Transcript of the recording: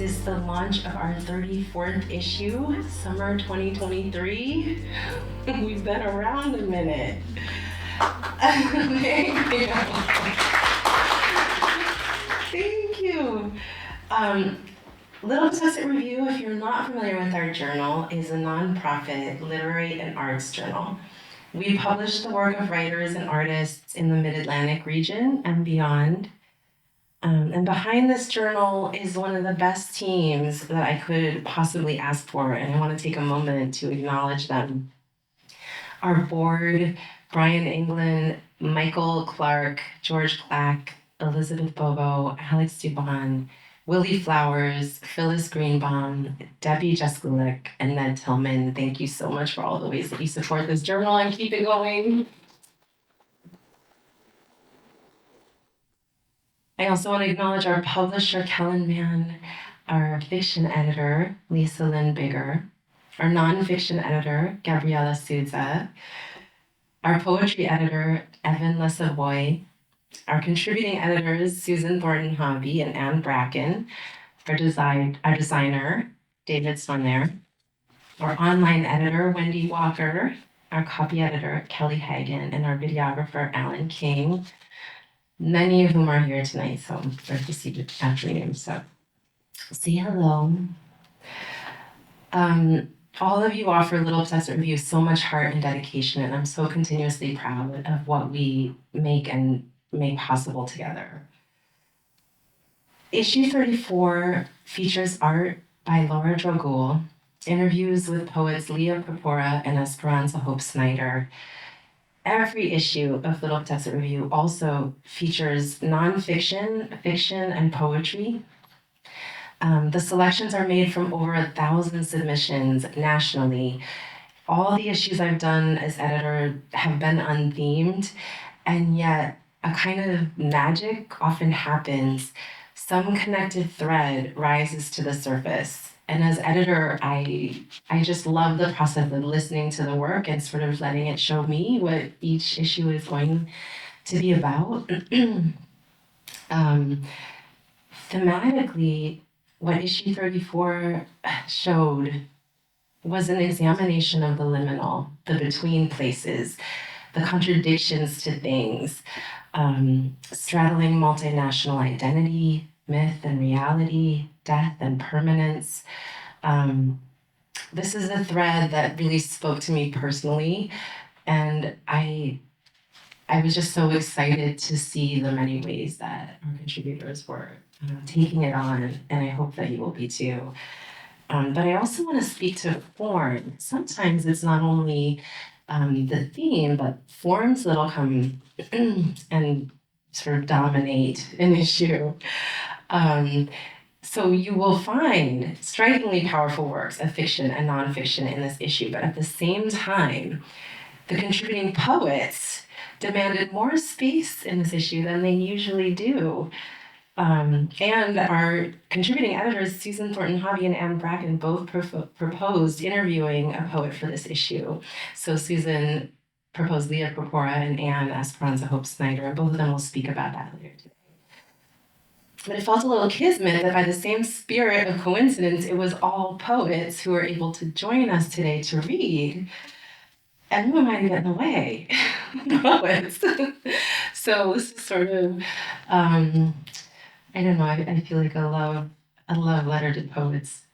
is the launch of our 34th issue, summer 2023. We've been around a minute. Thank you. Little Possessor Review, if you're not familiar with our journal, is a nonprofit literary and arts journal. We publish the work of writers and artists in the Mid-Atlantic region and beyond. And behind this journal is one of the best teams that I could possibly ask for, and I want to take a moment to acknowledge them. Our board, Brian England, Michael Clark, George Clack, Elizabeth Bobo, Alex Dubon, Willie Flowers, Phyllis Greenbaum, Debbie Jeskulik, and Ned Tillman. Thank you so much for all the ways that you support this journal and keep it going. I also want to acknowledge our publisher, Kellen Mann, our fiction editor, Lisa Lynn Bigger, our nonfiction editor, Gabriela Souza, our poetry editor, Evan Lesavoy, our contributing editors, Susan Thornton Hobby and Anne Bracken, our designer, David Sonner, our online editor, Wendy Walker, our copy editor, Kelly Hagan, and our videographer, Alan King, many of whom are here tonight, so great to see you after you. So say hello. All of you offer Little Possessor Review so much heart and dedication, and I'm so continuously proud of what we make and make possible together. Issue 34 features art by Laura Drogul, interviews with poets Leah Purpura and Esperanza Hope Snyder. Every issue of Little Possessor Review also features nonfiction, fiction, and poetry. The selections are made from over 1,000 submissions nationally. All the issues I've done as editor have been unthemed, and yet a kind of magic often happens. Some connected thread rises to the surface. And as editor, I just love the process of listening to the work and sort of letting it show me what each issue is going to be about. Thematically, what issue 34 showed was an examination of the liminal, the between places, the contradictions to things, straddling multinational identity, myth and reality, death and permanence. This is a thread that really spoke to me personally, and I was just so excited to see the many ways that our contributors were taking it on, and I hope that you will be too. But I also want to speak to form. Sometimes it's not only the theme, but forms that'll come and sort of dominate an issue. So you will find strikingly powerful works of fiction and nonfiction in this issue, but at the same time, the contributing poets demanded more space in this issue than they usually do. And our contributing editors, Susan Thornton Hobby and Anne Bracken, both proposed interviewing a poet for this issue. So Susan proposed Leah Purpura and Anne Esperanza Hope Snyder, and both of them will speak about that later today. But it felt a little kismet that by the same spirit of coincidence, it was all poets who were able to join us today to read. And who am I to get in the way? Poets. So this is sort of, I don't know, I feel like a love letter to poets